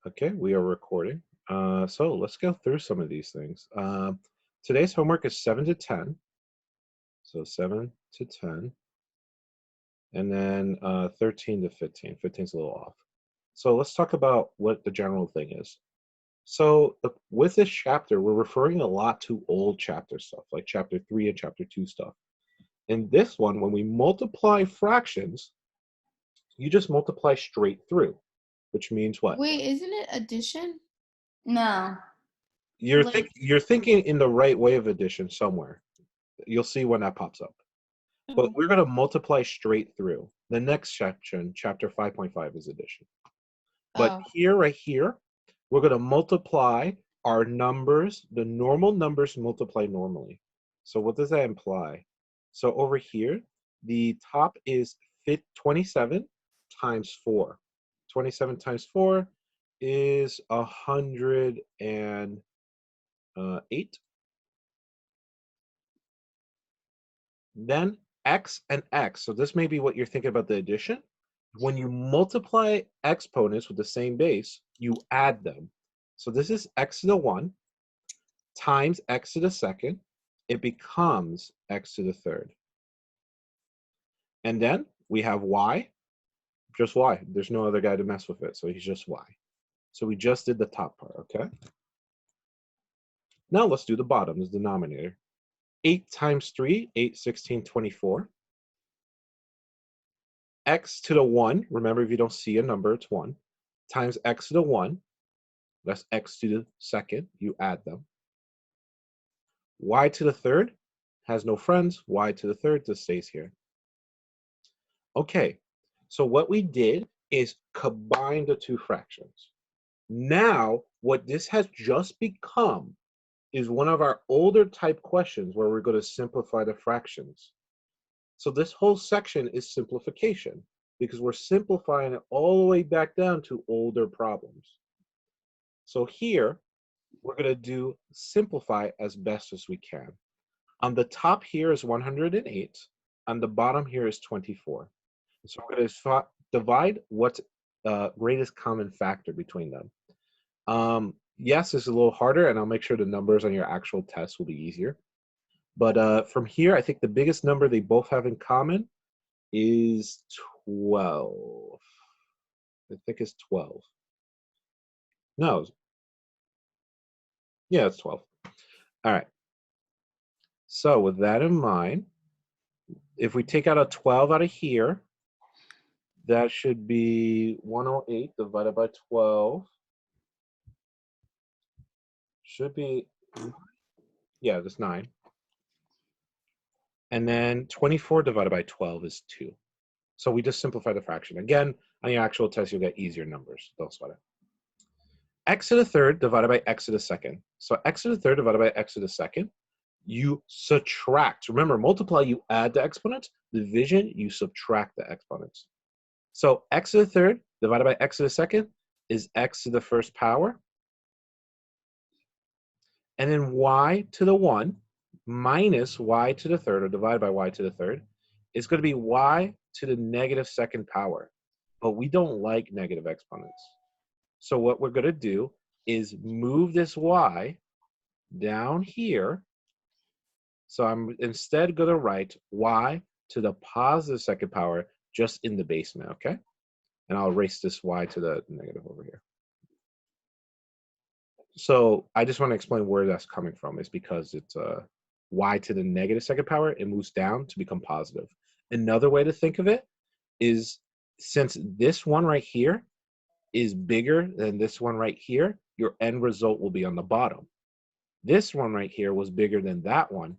Okay, we are recording. So let's go through some of these things. Today's homework is 7 to 10. So 7 to 10. And then 13 to 15. 15 is a little off. So let's talk about what the general thing is. So with this chapter, we're referring a lot to old chapter stuff, like chapter 3 and chapter 2 stuff. In this one, when we multiply fractions, you just multiply straight through, which means what? Wait, isn't it addition? No. You're thinking in the right way of addition somewhere. You'll see when that pops up. But we're going to multiply straight through. The next section, chapter 5.5, is addition. But here, right here, we're going to multiply our numbers. The normal numbers multiply normally. So what does that imply? So over here, the top is 27 times 4. 27 times 4 is 108. Then x and x. So this may be what you're thinking about the addition. When you multiply exponents with the same base, you add them. So this is x to the 1 times x to the second. It becomes x to the third. And then we have y, just y. There's no other guy to mess with it, so he's just y. So we just did the top part, okay? Now let's do the bottom, the denominator. 8 times 3, 8, 16, 24. X to the 1, remember if you don't see a number, it's 1, times x to the 1, that's x to the second, you add them. Y to the third has no friends, y to the third just stays here. Okay, so what we did is combine the two fractions. Now, what this has just become is one of our older type questions where we're going to simplify the fractions. So this whole section is simplification because we're simplifying it all the way back down to older problems. So here, we're going to do simplify as best as we can. On the top here is 108. On the bottom here is 24. So we're going to divide what's greatest common factor between them. Yes, it's a little harder, and I'll make sure the numbers on your actual test will be easier. But from here, I think the biggest number they both have in common is 12. I think it's 12. No. Yeah, it's 12. All right. So with that in mind, if we take out a 12 out of here, that should be 108 divided by 12. Should be, yeah, that's 9. And then 24 divided by 12 is 2. So we just simplify the fraction. Again, on your actual test, you'll get easier numbers. Don't sweat it. X to the third divided by x to the second. So x to the third divided by x to the second, you subtract. Remember, multiply, you add the exponents. Division, you subtract the exponents. So x to the third divided by x to the second is x to the first power. And then y to the 1 minus y to the third, or divided by y to the third, is going to be y to the negative second power. But we don't like negative exponents. So what we're going to do is move this y down here. So I'm instead going to write y to the positive second power just in the basement, okay? And I'll erase this y to the negative over here. So I just want to explain where that's coming from. It's because it's y to the negative second power. It moves down to become positive. Another way to think of it is since this one right here is bigger than this one right here, your end result will be on the bottom. This one right here was bigger than that one,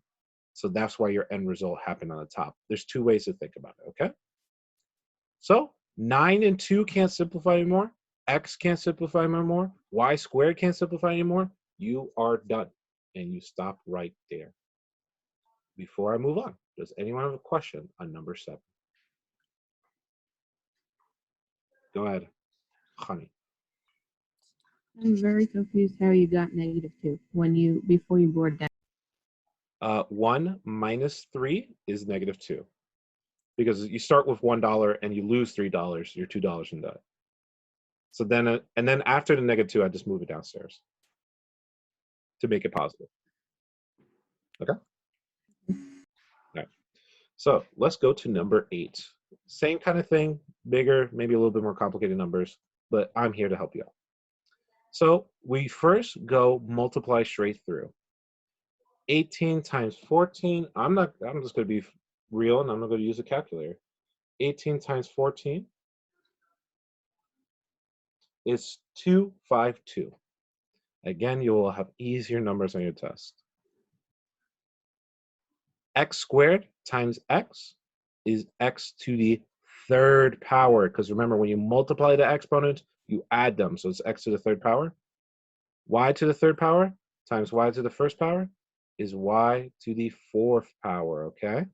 so that's why your end result happened on the top. There's two ways to think about it, okay? So 9 and 2 can't simplify anymore. X can't simplify anymore. Y squared can't simplify anymore. You are done, and you stop right there. Before I move on, does anyone have a question on number 7? Go ahead, honey. I'm very confused how you got -2 before you brought it down. 1 minus 3 is -2. Because you start with $1 and you lose $3, you're $2 in debt. So then, and then after the -2, I just move it downstairs to make it positive. Okay? All right. So let's go to number 8. Same kind of thing, bigger, maybe a little bit more complicated numbers, but I'm here to help you out. So we first go multiply straight through. 18 times 14, I'm just going to be real and I'm not going to use a calculator. 18 times 14 is 252. Again, you will have easier numbers on your test. X squared times x is x to the 3rd power, because remember, when you multiply the exponents, you add them, so it's x to the 3rd power. Y to the 3rd power times y to the 1st power is y to the 4th power, okay?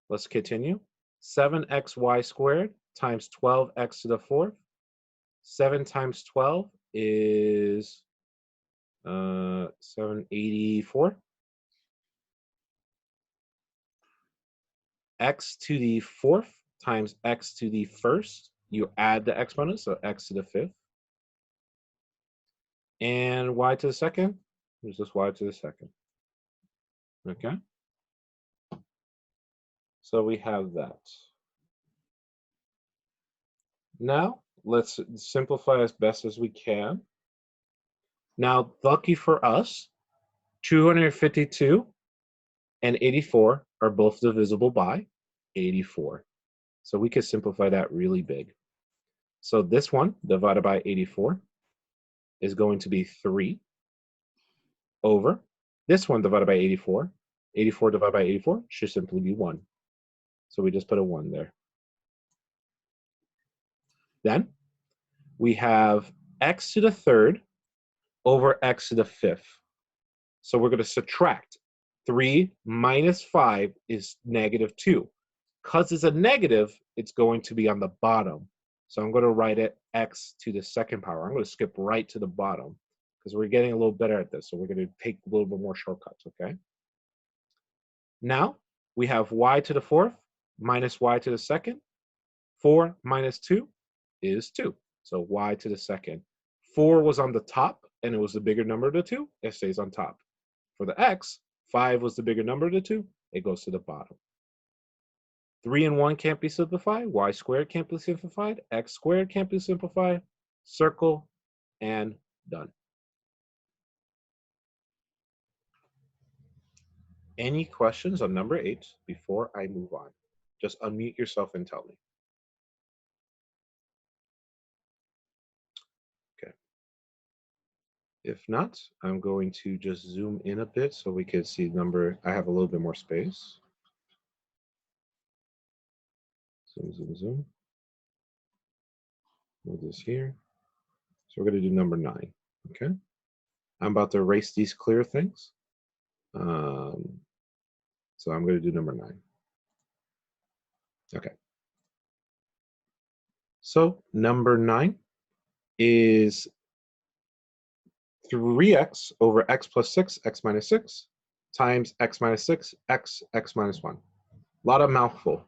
Let's continue. 7xy squared times 12x to the 4th. 7 times 12 is 784. X to the 4th times x to the 1st. You add the exponents, so x to the 5th. And y to the 2nd is just y to the 2nd. Okay? So we have that. Now, let's simplify as best as we can. Now, lucky for us, 252 and 84 are both divisible by 84. So we could simplify that really big. So this one divided by 84 is going to be 3 over this one divided by 84. 84 divided by 84 should simply be 1. So we just put a 1 there. Then we have x to the 3rd over x to the 5th. So we're going to subtract. 3 minus 5 is -2. Because it's a negative, it's going to be on the bottom. So I'm going to write it x to the 2nd power. I'm going to skip right to the bottom because we're getting a little better at this. So we're going to take a little bit more shortcuts, okay? Now we have y to the 4th minus y to the 2nd. 4 minus 2 is 2. So y to the 2nd. 4 was on the top, and it was the bigger number of the 2. It stays on top. For the x, 5 was the bigger number of the 2. It goes to the bottom. 3 and 1 can't be simplified. Y squared can't be simplified. X squared can't be simplified. Circle and done. Any questions on number 8 before I move on? Just unmute yourself and tell me. Okay. If not, I'm going to just zoom in a bit so we can see number. I have a little bit more space. Zoom, zoom, zoom. Move this here. So we're going to do number 9. Okay. I'm about to erase these clear things. So I'm going to do number 9. Okay. So number 9 is 3x over x plus 6, x minus 6, times x minus 6, x minus 1. A lot of mouthful.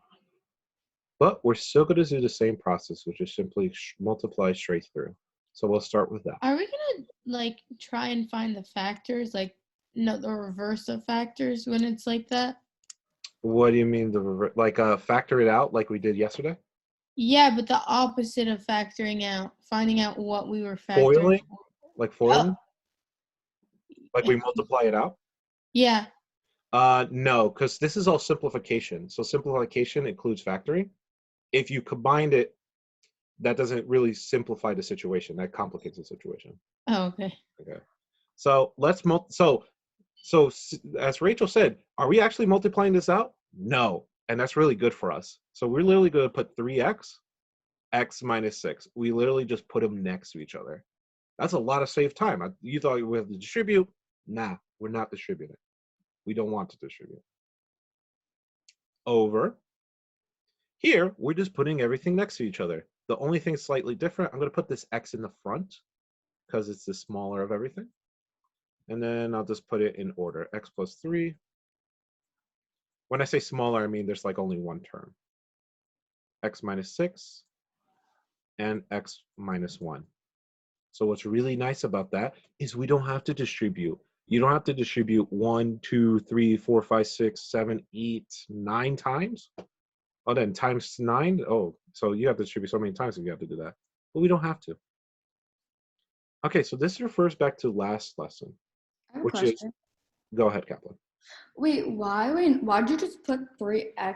But we're still going to do the same process, which is simply multiply straight through. So we'll start with that. Are we gonna like try and find the factors, like no, the reverse of factors when it's like that? What do you mean like factor it out like we did yesterday? Yeah, but the opposite of factoring out, finding out what we were factoring. Foiling? Like foiling? Like we Yeah. multiply it out? Yeah. No, because this is all simplification. So simplification includes factoring. If you combined it, that doesn't really simplify the situation. That complicates the situation. Oh, okay. Okay. So let's so as Rachel said, are we actually multiplying this out? No. And that's really good for us. So we're literally going to put 3x, x minus 6. We literally just put them next to each other. That's a lot of saved time. You thought we have to distribute. Nah, we're not distributing. We don't want to distribute. Over. Here, we're just putting everything next to each other. The only thing slightly different, I'm going to put this x in the front because it's the smaller of everything. And then I'll just put it in order. X plus 3. When I say smaller, I mean there's like only one term. X minus 6. and x minus 1. So what's really nice about that is we don't have to distribute. You don't have to distribute 1, 2, 3, 4, 5, 6, 7, 8, 9 times. Oh, then times 9. Oh, so you have to distribute so many times if you have to do that. But we don't have to. Okay, so this refers back to last lesson, I have a which is, question. go ahead, Kaplan. Wait, why'd you just put 3x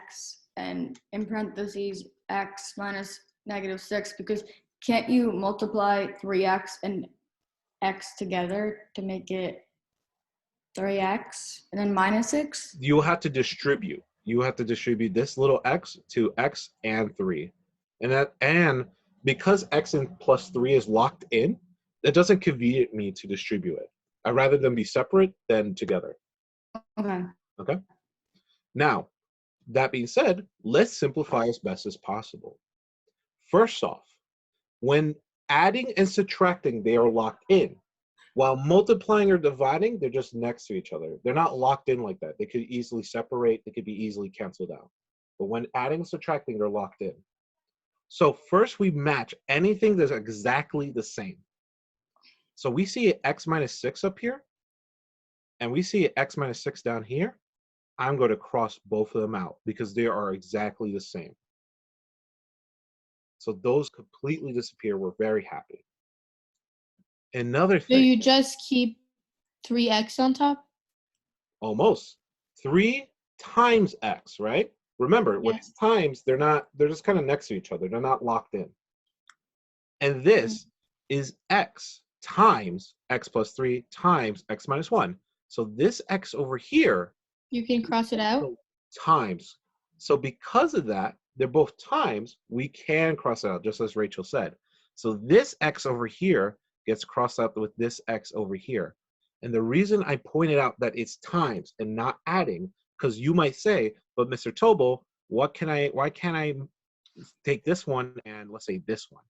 and in parentheses x minus -6? Because can't you multiply 3x and x together to make it 3x and then minus 6? You have to distribute. You have to distribute this little x to x and 3. And because x and plus 3 is locked in, it doesn't convenient me to distribute it. I'd rather them be separate than together. Okay. Okay? Now, that being said, let's simplify as best as possible. First off, when adding and subtracting, they are locked in. While multiplying or dividing, they're just next to each other. They're not locked in like that. They could easily separate. They could be easily canceled out. But when adding and subtracting, they're locked in. So first we match anything that's exactly the same. So we see x minus 6 up here, and we see x minus 6 down here. I'm going to cross both of them out because they are exactly the same. So those completely disappear. We're very happy. Another So thing. you just keep 3x on top? Almost 3 times x, right? Remember, when it's times, they're just kind of next to each other. They're not locked in. And this is x times x plus 3 times x minus 1. So this x over here, You can cross it out? times. So because of that, they're both times, we can cross it out, just as Rachel said. So this x over here gets crossed out with this x over here. And the reason I pointed out that it's times and not adding, because you might say, but Mr. Tobel, why can't I take this one and let's say this one?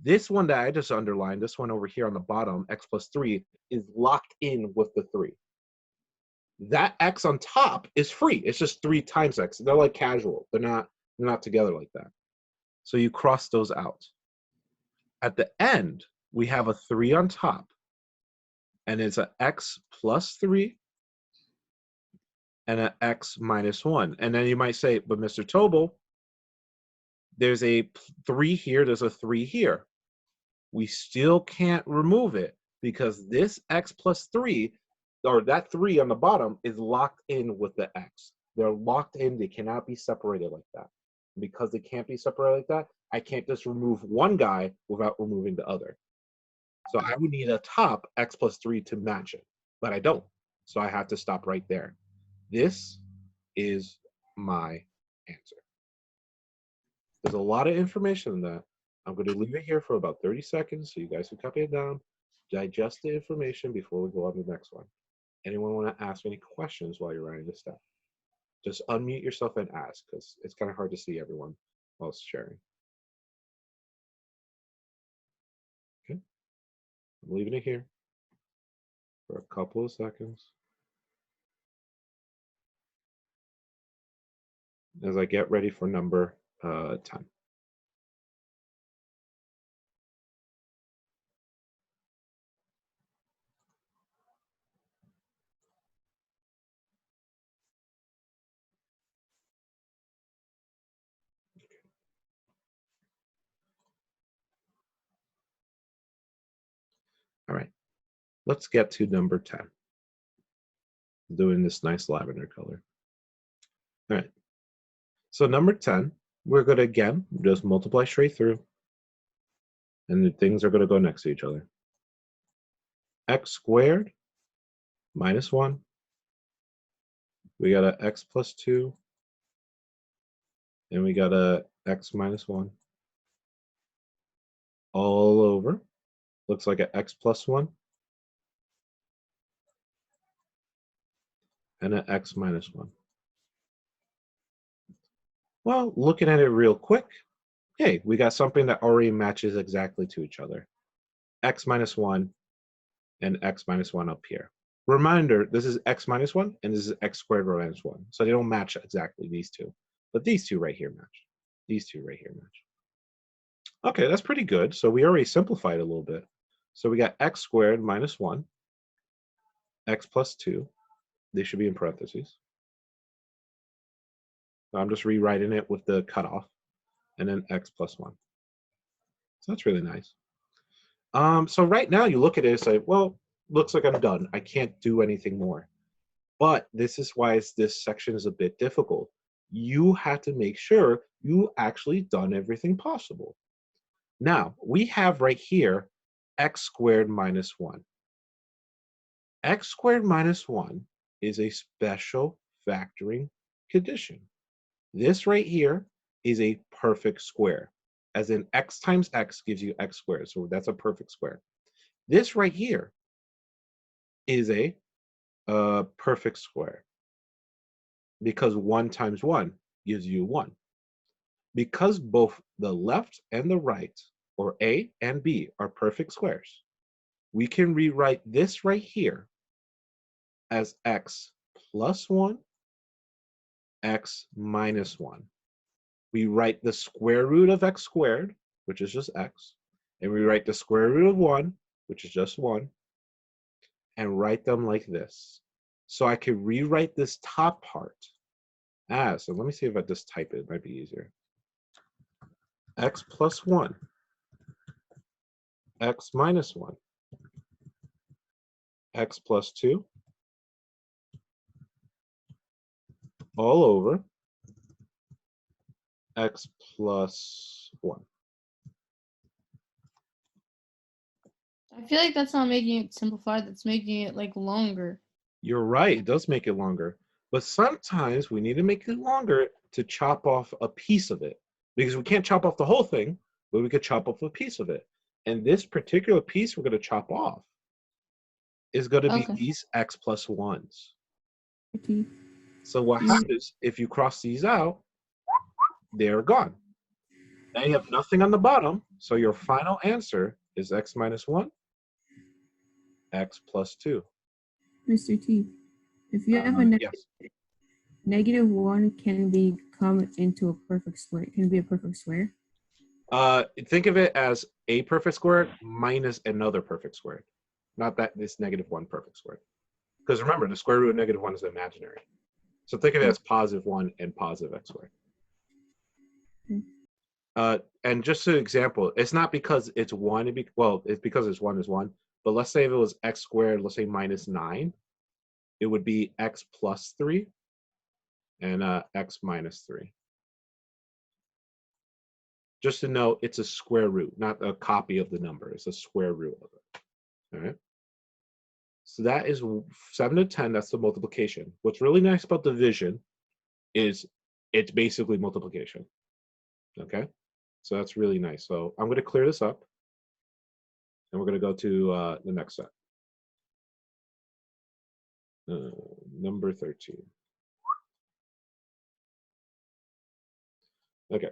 This one that I just underlined, this one over here on the bottom, x plus 3, is locked in with the 3. That x on top is free. It's just 3 times x. They're like casual. They're not together like that. So you cross those out. At the end, we have a 3 on top. And it's an x plus 3 and an x minus 1. And then you might say, but Mr. Tobel, there's a 3 here, there's a 3 here. We still can't remove it because this x plus 3, or that 3 on the bottom, is locked in with the x. They're locked in. They cannot be separated like that. Because they can't be separated like that, I can't just remove one guy without removing the other. So I would need a top x plus 3 to match it, but I don't. So I have to stop right there. This is my answer. There's a lot of information in that. I'm going to leave it here for about 30 seconds so you guys can copy it down, digest the information before we go on to the next one. Anyone want to ask any questions while you're writing this down? Just unmute yourself and ask because it's kind of hard to see everyone while sharing. Okay. I'm leaving it here for a couple of seconds as I get ready for number 10. All right, let's get to number 10. Doing this nice lavender color. All right, so number 10, we're going to again just multiply straight through, and the things are going to go next to each other. X squared minus 1. We got a x plus 2, and we got a x minus 1. All over. Looks like an x plus 1 and an x minus 1. Well, looking at it real quick, hey, we got something that already matches exactly to each other. X minus 1 and x minus 1 up here. Reminder, this is x minus 1 and this is x squared minus 1. So they don't match exactly, these two. But these two right here match. These two right here match. Okay, that's pretty good. So we already simplified a little bit. So we got x squared minus 1, x plus 2. They should be in parentheses. So I'm just rewriting it with the cutoff, and then x plus 1. So that's really nice. So right now you look at it and say, well, looks like I'm done. I can't do anything more. But this is why this section is a bit difficult. You have to make sure you actually done everything possible. Now, we have right here x squared minus 1. X squared minus 1 is a special factoring condition. This right here is a perfect square, as in x times x gives you x squared, so that's a perfect square. This right here is a perfect square, because 1 times 1 gives you 1. Because both the left and the right, or A and B, are perfect squares, we can rewrite this right here as x plus 1, x minus 1. We write the square root of x squared, which is just x, and we write the square root of 1, which is just 1, and write them like this. So I can rewrite this top part as, so let me see if I just type it, it might be easier. X plus 1, x minus 1, x plus 2, all over x plus 1. I feel like that's not making it simplified. That's making it like longer. You're right, it does make it longer. But sometimes we need to make it longer to chop off a piece of it. Because we can't chop off the whole thing, but we could chop off a piece of it. And this particular piece we're going to chop off is going to be Okay. these x plus 1s. Okay. So what happens if you cross these out, they're gone. Now you have nothing on the bottom, so your final answer is x minus 1, x plus 2. Mr. T, if you have a Yes. negative 1 can become into a perfect square. It can be a perfect square. Think of it as a perfect square minus another perfect square. Not that this negative 1 perfect square. Because remember, the square root of negative 1 is imaginary. So think of it as positive 1 and positive x squared. And just an example, it's not because it's 1, it's because it's 1 is 1. But let's say if it was x squared, let's say minus 9, it would be x plus 3 and x minus 3. Just to know, it's a square root, not a copy of the number. It's a square root of it. All right. So that is 7 to 10. That's the multiplication. What's really nice about division is it's basically multiplication. Okay. So that's really nice. So I'm going to clear this up, and we're going to go to the next set. Number 13. Okay.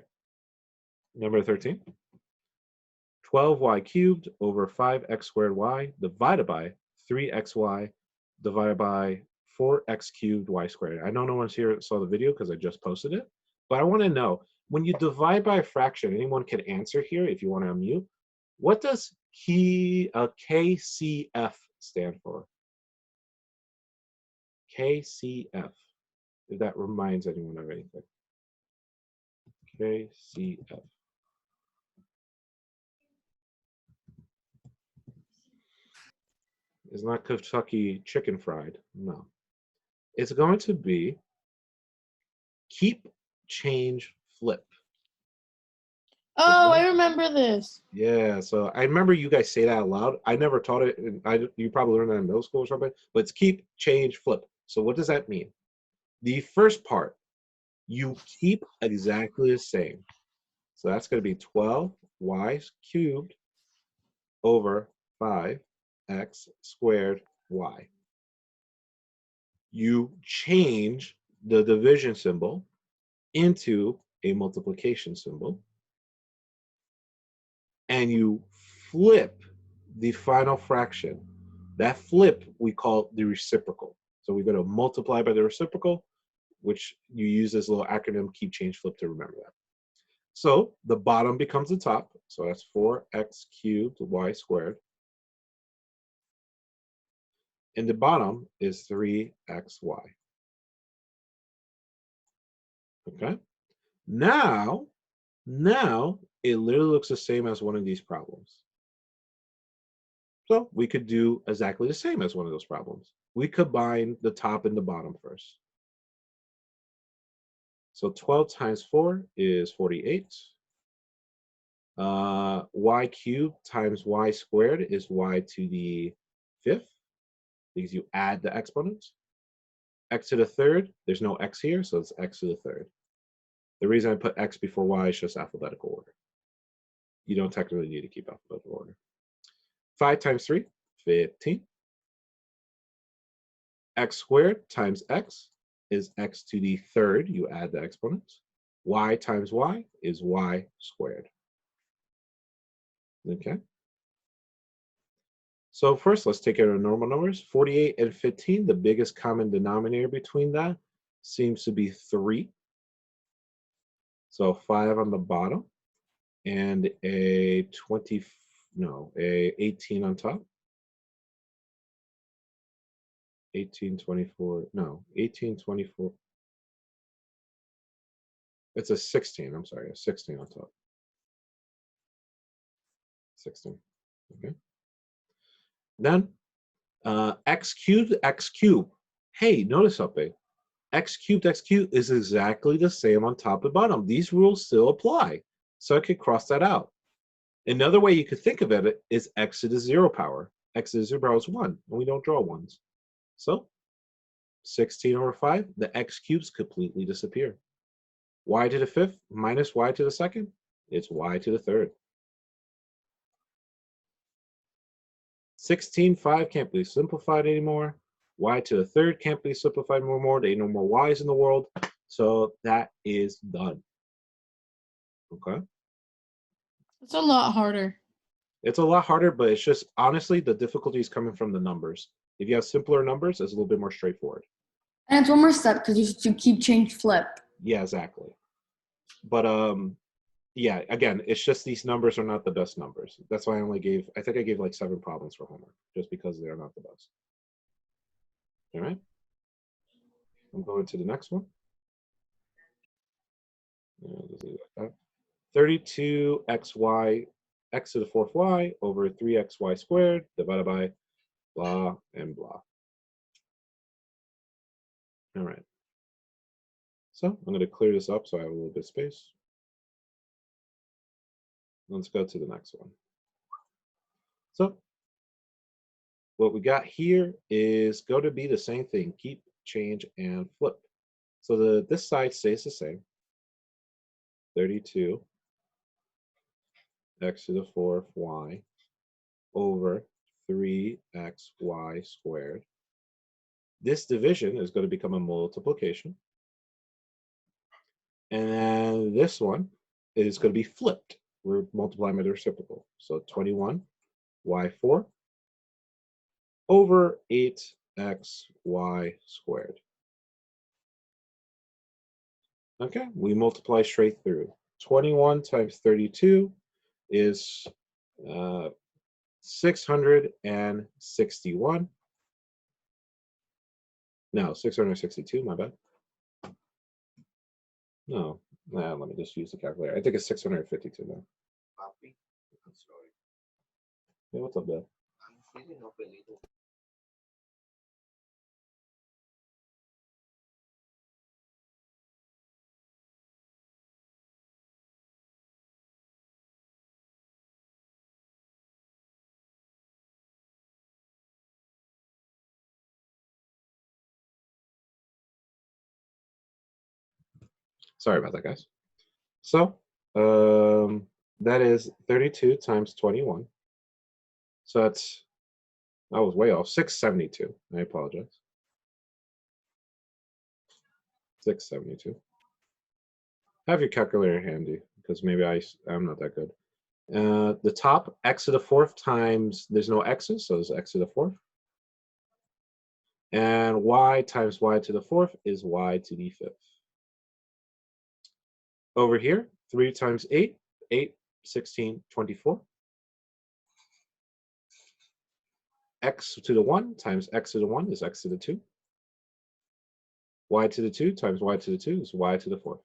Number 13. 12y cubed over 5x squared y divided by 3xy divided by 4x cubed y squared. I know no one's here saw the video because I just posted it, but I want to know, when you divide by a fraction, anyone can answer here if you want to unmute. What does KCF stand for? KCF, if that reminds anyone of anything. KCF. It's not Kentucky chicken fried, no. It's going to be keep, change, flip. Oh, I remember this. Yeah, so I remember you guys say that out loud. I never taught it, and you probably learned that in middle school or something, but it's keep, change, flip. So what does that mean? The first part, you keep exactly the same. So that's going to be 12y cubed over 5x squared y. You change the division symbol into a multiplication symbol, and you flip the final fraction. That flip we call the reciprocal. So we're going to multiply by the reciprocal, which you use this little acronym keep, change, flip to remember that. So the bottom becomes the top, So that's 4x cubed y squared. And the bottom is 3xy. Okay. Now it literally looks the same as one of these problems. So we could do exactly the same as one of those problems. We combine the top and the bottom first. So 12 times 4 is 48. Y cubed times y squared is y to the 5th, because you add the exponents. X to the 3rd, there's no x here, so it's x to the 3rd. The reason I put x before y is just alphabetical order. You don't technically need to keep alphabetical order. 5 times 3, 15. X squared times x is x to the 3rd. You add the exponents. Y times y is y squared. Okay. So first, let's take care of normal numbers. 48 and 15, the biggest common denominator between that seems to be 3. So 5 on the bottom and a 18 on top. 18, 24, no, 18, 24. It's a 16, I'm sorry, a 16 on top. 16, okay. Then x cubed, x cubed. Hey, notice something. X cubed is exactly the same on top and bottom. These rules still apply. So I could cross that out. Another way you could think of it is x to the 0 power. X to the 0 power is 1, and we don't draw ones. So 16 over 5, the x cubes completely disappear. Y to the 5th minus y to the 2nd, it's y to the 3rd. 16(5) can't be simplified anymore. Y to the 3rd can't be simplified anymore. There ain't no more y's in the world. So that is done. Okay. It's a lot harder. It's a lot harder, but it's just, honestly, the difficulty is coming from the numbers. If you have simpler numbers, it's a little bit more straightforward. And it's one more step because you should keep change flip. Yeah, exactly. But yeah, again, it's just these numbers are not the best numbers. That's why I think I gave like 7 problems for homework, just because they're not the best. All right. I'm going to the next one. 32xy, x to the 4th y over 3xy squared divided by blah and blah. All right. So I'm going to clear this up so I have a little bit of space. Let's go to the next one. So what we got here is going to be the same thing. Keep, change, and flip. So this side stays the same. 32 x to the 4th y over 3xy squared. This division is going to become a multiplication. And then this one is going to be flipped. We're multiplying by the reciprocal. So 21 y4 over 8xy squared. Okay, we multiply straight through. 21 times 32 is 661. No, 662, my bad. No, let me just use the calculator. I think it's 652 now. Papi, I'm sorry. Yeah, what's up, Dad? I'm feeling up a little. Sorry about that, guys. So that is 32 times 21. So that's, I was way off, 672. I apologize. 672. Have your calculator handy, because maybe I'm not that good. The top, x to the 4th times, there's no x's, so there's x to the 4th. And y times y to the 4th is y to the 5th. Over here, 3 times 8, 8 16, 24. X to the 1 times x to the 1 is x to the 2. Y to the 2 times y to the 2 is y to the 4.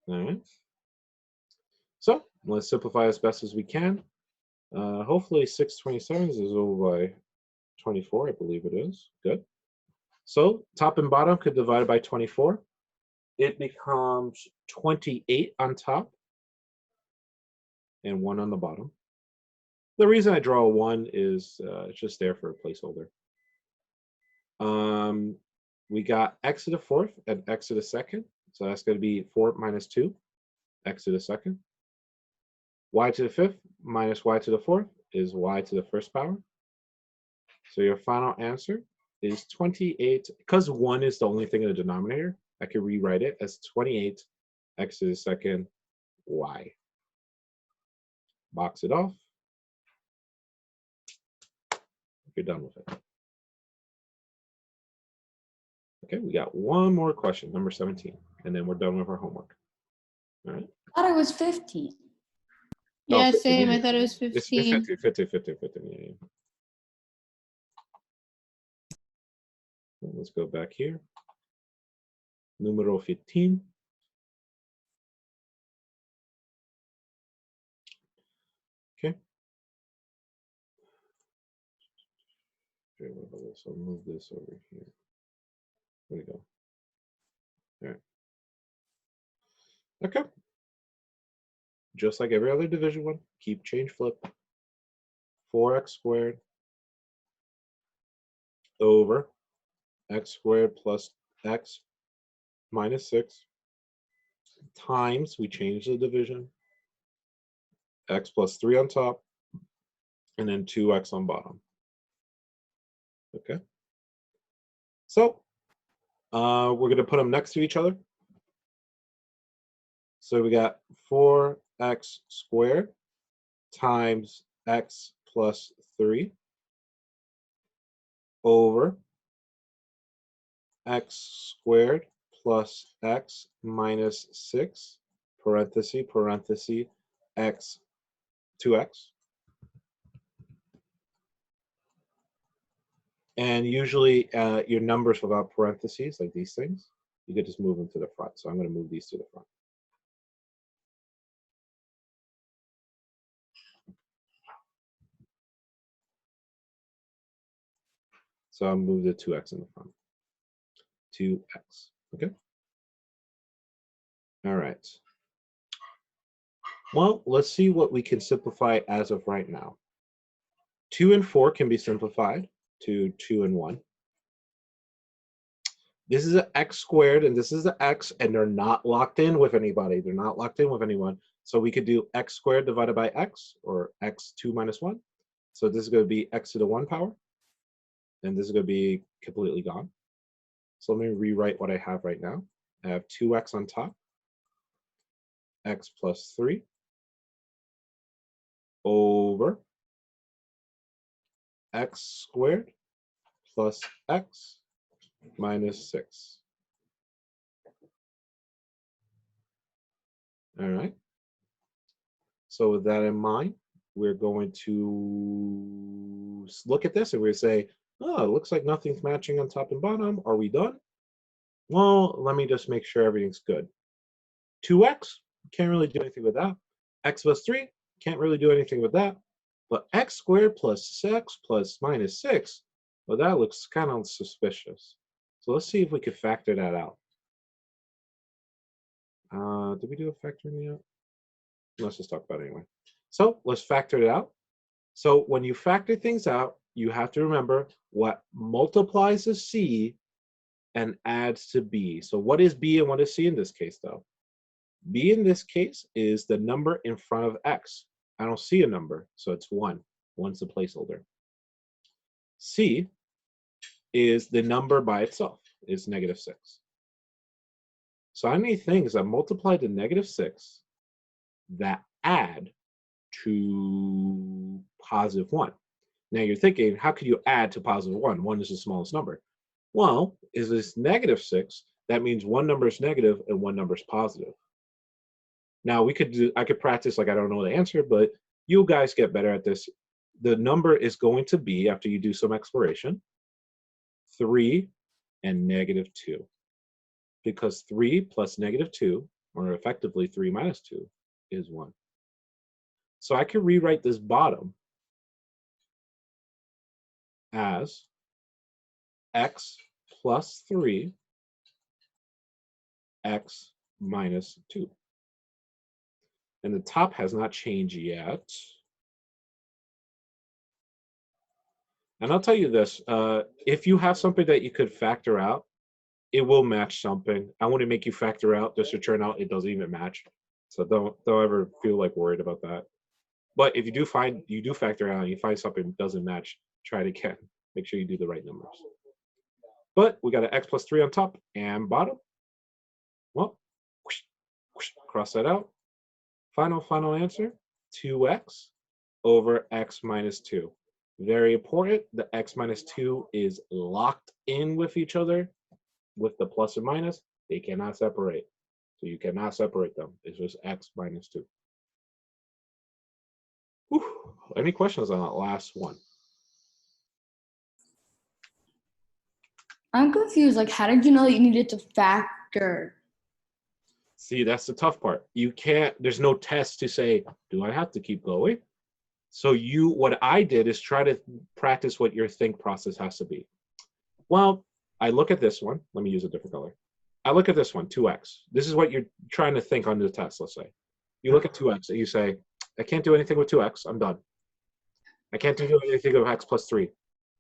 All right. So let's simplify as best as we can. Hopefully 6/27 is over by 24, I believe it is. Good. So top and bottom could divide by 24. It becomes 28 on top and 1 on the bottom. The reason I draw a 1 is it's just there for a placeholder. We got x to the 4th and x to the 2nd. So that's going to be 4 minus 2, x to the 2nd. Y to the 5th minus y to the 4th is y to the 1st power. So your final answer is 28. Because 1 is the only thing in the denominator, I could rewrite it as 28 x to the 2nd y. Box it off. You're done with it. Okay, we got one more question, number 17, and then we're done with our homework. All right. I thought it was 15. Yeah, 15, same. yeah. I thought it was It's 15. 15, yeah. Let's go back here. Numero 15. Okay. So I'll move this over here. There we go. All right. Okay. Just like every other division one, keep change flip. 4x squared over x squared plus x minus 6 times, we change the division, x plus 3 on top, and then 2x on bottom. Okay. So we're going to put them next to each other. So we got 4x squared times x plus 3 over x squared plus x minus 6, parenthesis, parenthesis, x, 2x. And usually your numbers without parentheses, like these things, you could just move them to the front. So I'm going to move these to the front. So I'll move the 2x in the front. 2x, okay? All right. Well, let's see what we can simplify as of right now. 2 and 4 can be simplified to 2 and 1. This is an x squared and this is an x, and they're not locked in with anybody. They're not locked in with anyone. So we could do x squared divided by x, or x2 minus 1. So this is going to be x to the 1 power. And this is going to be completely gone. So let me rewrite what I have right now. I have 2x on top, x plus 3 over x squared plus x minus 6. All right. So with that in mind, we're going to look at this and we're say, oh, it looks like nothing's matching on top and bottom. Are we done? Well, let me just make sure everything's good. 2x, can't really do anything with that. X plus 3, can't really do anything with that. But x squared plus x plus minus 6, well, that looks kind of suspicious. So let's see if we could factor that out. Did we do a factoring yet? Let's just talk about it anyway. So let's factor it out. So when you factor things out, you have to remember what multiplies to C and adds to B. So what is B and what is C in this case, though? B in this case is the number in front of X. I don't see a number, so it's 1. 1's the placeholder. C is the number by itself. It's negative 6. So I need things that multiply to negative 6 that add to positive 1. Now you're thinking, how could you add to positive 1? 1 is the smallest number. Well, is this negative 6? That means one number is negative and one number is positive. Now I could practice like I don't know the answer, but you guys get better at this. The number is going to be, after you do some exploration, 3 and -2. Because 3 plus -2, or effectively 3 minus 2, is 1. So I can rewrite this bottom as x plus 3, x minus 2. And the top has not changed yet. And I'll tell you this, if you have something that you could factor out, it will match something. I want to make you factor out just to turn out it doesn't even match. So don't ever feel like worried about that. But if you do factor out and you find something that doesn't match, try it again. Make sure you do the right numbers. But we got an x plus 3 on top and bottom. Well, whoosh, whoosh, cross that out. Final answer, 2x over x minus 2. Very important. The x minus 2 is locked in with each other with the plus and minus. They cannot separate. So you cannot separate them. It's just x minus 2. Whew. Any questions on that last one? I'm confused. Like, how did you know that you needed to factor? See, that's the tough part. You can't, there's no test to say, do I have to keep going? So what I did is try to practice what your think process has to be. Well, I look at this one. Let me use a different color. I look at this one, 2x. This is what you're trying to think on the test, let's say. You look at 2x and you say, I can't do anything with 2x. I'm done. I can't do anything with x plus 3.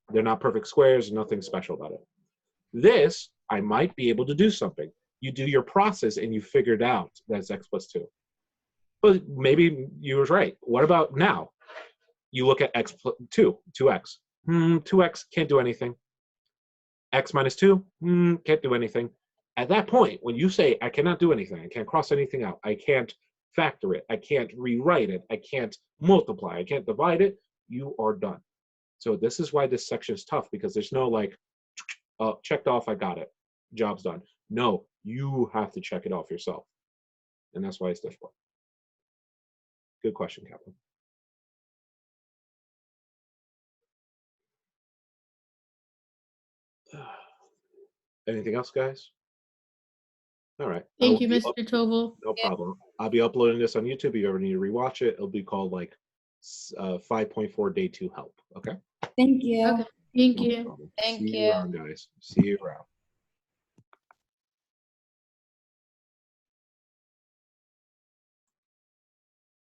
They're not perfect squares, nothing special about it. This, I might be able to do something. You do your process and you figured out that it's x plus 2. But maybe you were right. What about now? You look at x plus 2x. 2x can't do anything. X minus 2, can't do anything. At that point, when you say, I cannot do anything, I can't cross anything out, I can't factor it, I can't rewrite it, I can't multiply, I can't divide it, you are done. So this is why this section is tough, because there's no like, checked off, I got it, job's done. No, you have to check it off yourself. And that's why it's difficult. Good question, Captain. Anything else, guys? All right. Thank you, Mr. Tobel. No problem. I'll be uploading this on YouTube. If you ever need to rewatch it, it'll be called like 5.4 Day 2 Help. Okay? Thank you. Okay. Thank No you. problem. Thank See you. around, guys. See you around.